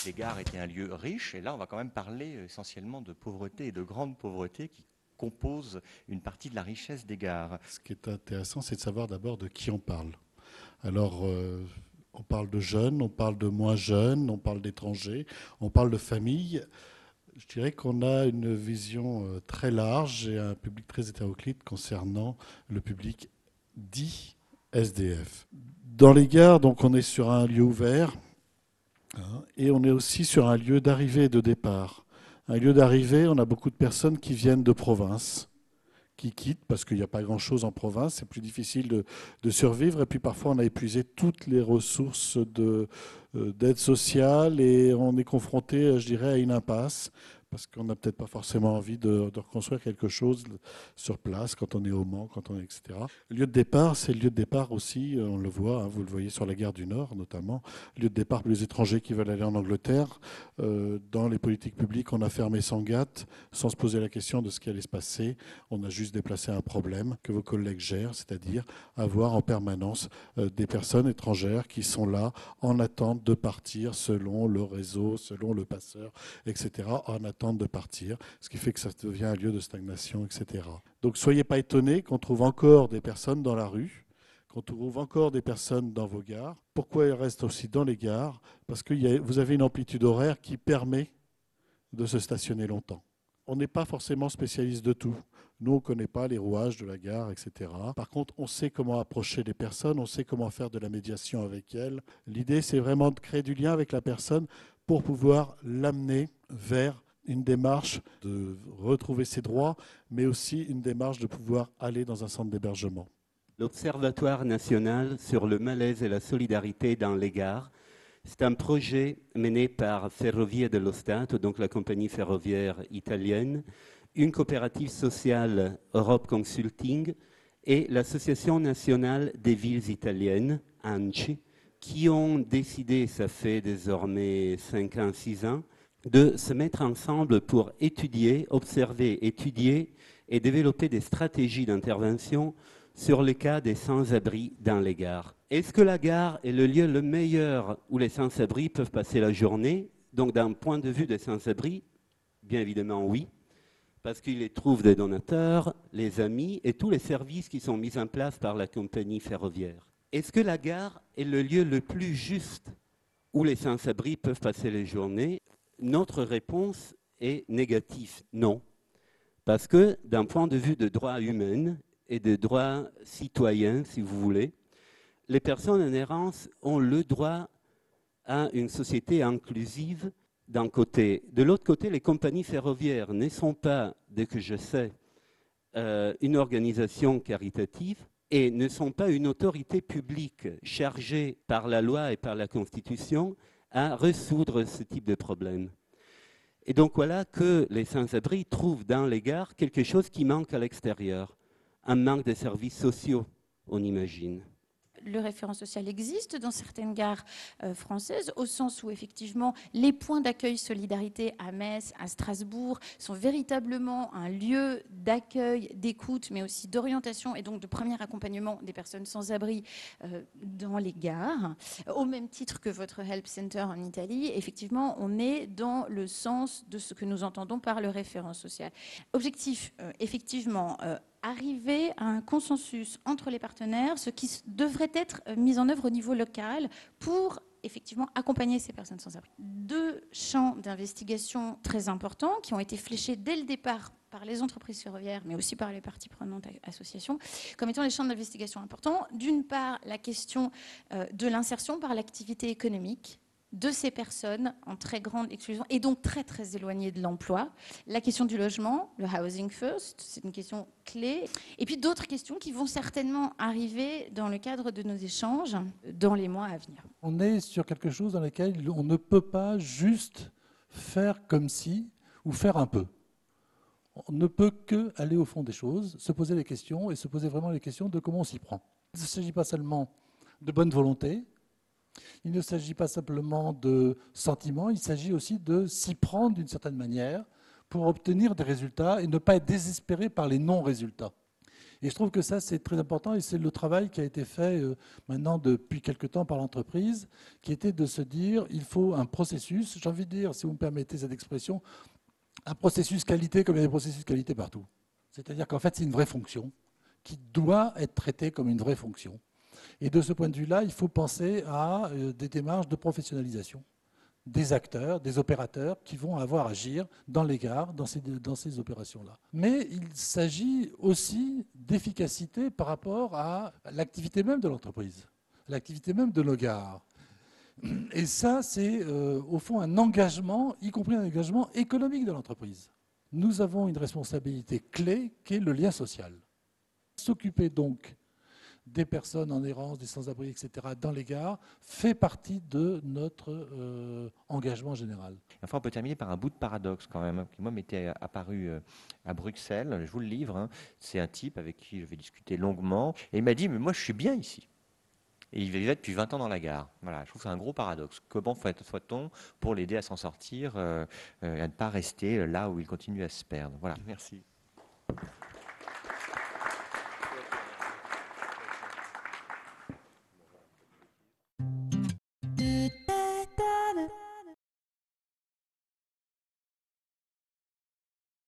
les gares étaient un lieu riche, et là on va quand même parler essentiellement de pauvreté et de grande pauvreté qui composent une partie de la richesse des gares. Ce qui est intéressant, c'est de savoir d'abord de qui on parle. Alors, on parle de jeunes, on parle de moins jeunes, on parle d'étrangers, on parle de familles. Je dirais qu'on a une vision très large et un public très hétéroclite concernant le public dit SDF. Dans les gares, donc, on est sur un lieu ouvert, hein, et on est aussi sur un lieu d'arrivée et de départ. Un lieu d'arrivée, on a beaucoup de personnes qui viennent de province, qui quittent parce qu'il n'y a pas grand-chose en province, c'est plus difficile de survivre. Et puis parfois, on a épuisé toutes les ressources d'aide sociale et on est confronté, je dirais, à une impasse parce qu'on n'a peut-être pas forcément envie de reconstruire quelque chose sur place quand on est au Mans, quand on est, etc. Le lieu de départ, c'est le lieu de départ aussi, on le voit, hein, vous le voyez sur la gare du Nord notamment, lieu de départ pour les étrangers qui veulent aller en Angleterre. Dans les politiques publiques, on a fermé Sangatte sans se poser la question de ce qui allait se passer. On a juste déplacé un problème que vos collègues gèrent, c'est-à-dire avoir en permanence des personnes étrangères qui sont là en attente de partir selon le réseau, selon le passeur, etc., en attente de partir, ce qui fait que ça devient un lieu de stagnation, etc. Donc soyez pas étonnés qu'on trouve encore des personnes dans la rue, qu'on trouve encore des personnes dans vos gares. Pourquoi elles restent aussi dans les gares? Parce que vous avez une amplitude horaire qui permet de se stationner longtemps. On n'est pas forcément spécialiste de tout. Nous, on ne connaît pas les rouages de la gare, etc. Par contre, on sait comment approcher les personnes, on sait comment faire de la médiation avec elles. L'idée, c'est vraiment de créer du lien avec la personne pour pouvoir l'amener vers une démarche de retrouver ses droits, mais aussi une démarche de pouvoir aller dans un centre d'hébergement. L'Observatoire national sur le malaise et la solidarité dans les gares, c'est un projet mené par Ferrovie dello Stato, donc la compagnie ferroviaire italienne, une coopérative sociale Europe Consulting et l'Association nationale des villes italiennes, ANCI, qui ont décidé, ça fait désormais 5 ans, 6 ans, de se mettre ensemble pour étudier, observer, étudier et développer des stratégies d'intervention sur le cas des sans-abri dans les gares. Est-ce que la gare est le lieu le meilleur où les sans-abri peuvent passer la journée? Donc d'un point de vue des sans-abri, bien évidemment oui, parce qu'ils y trouvent des donateurs, les amis et tous les services qui sont mis en place par la compagnie ferroviaire. Est-ce que la gare est le lieu le plus juste où les sans-abri peuvent passer les journées? Notre réponse est négative, non. Parce que d'un point de vue de droits humains et de droits citoyens, si vous voulez, les personnes en errance ont le droit à une société inclusive d'un côté. De l'autre côté, les compagnies ferroviaires ne sont pas, dès que je sais, une organisation caritative et ne sont pas une autorité publique chargée par la loi et par la Constitution à résoudre ce type de problème. Et donc voilà que les sans-abri trouvent dans les gares quelque chose qui manque à l'extérieur, un manque de services sociaux, on imagine. Le référent social existe dans certaines gares françaises, au sens où effectivement les points d'accueil solidarité à Metz, à Strasbourg, sont véritablement un lieu d'accueil, d'écoute, mais aussi d'orientation et donc de premier accompagnement des personnes sans abri dans les gares. Au même titre que votre Help Center en Italie, effectivement, on est dans le sens de ce que nous entendons par le référent social. Objectif, effectivement, arriver à un consensus entre les partenaires, ce qui devrait être mis en œuvre au niveau local pour effectivement accompagner ces personnes sans abri. Deux champs d'investigation très importants qui ont été fléchés dès le départ par les entreprises ferroviaires, mais aussi par les parties prenantes associations, comme étant les champs d'investigation importants. D'une part, la question de l'insertion par l'activité économique de ces personnes en très grande exclusion et donc très très éloignées de l'emploi. La question du logement, le housing first, c'est une question clé. Et puis d'autres questions qui vont certainement arriver dans le cadre de nos échanges dans les mois à venir. On est sur quelque chose dans lequel on ne peut pas juste faire comme si ou faire un peu. On ne peut que aller au fond des choses, se poser les questions et se poser vraiment les questions de comment on s'y prend. Il ne s'agit pas seulement de bonne volonté, il ne s'agit pas simplement de sentiments, il s'agit aussi de s'y prendre d'une certaine manière pour obtenir des résultats et ne pas être désespéré par les non-résultats. Et je trouve que ça, c'est très important et c'est le travail qui a été fait maintenant depuis quelque temps par l'entreprise, qui était de se dire, il faut un processus, j'ai envie de dire, si vous me permettez cette expression, un processus qualité comme il y a des processus qualité partout. C'est-à-dire qu'en fait, c'est une vraie fonction qui doit être traitée comme une vraie fonction. Et de ce point de vue-là, il faut penser à des démarches de professionnalisation des acteurs, des opérateurs qui vont avoir à agir dans les gares, dans ces opérations-là. Mais il s'agit aussi d'efficacité par rapport à l'activité même de l'entreprise, l'activité même de nos gares. Et ça, c'est au fond un engagement, y compris un engagement économique de l'entreprise. Nous avons une responsabilité clé qui est le lien social. S'occuper donc des personnes en errance, des sans-abri, etc., dans les gares, fait partie de notre engagement général. Enfin, on peut terminer par un bout de paradoxe quand même, qui moi m'était apparu à Bruxelles, je vous le livre, hein. C'est un type avec qui je vais discuter longuement, et il m'a dit, mais moi je suis bien ici. Et il vivait depuis 20 ans dans la gare. Voilà, je trouve que c'est un gros paradoxe. Comment fait-on pour l'aider à s'en sortir et à ne pas rester là où il continue à se perdre? Voilà, merci.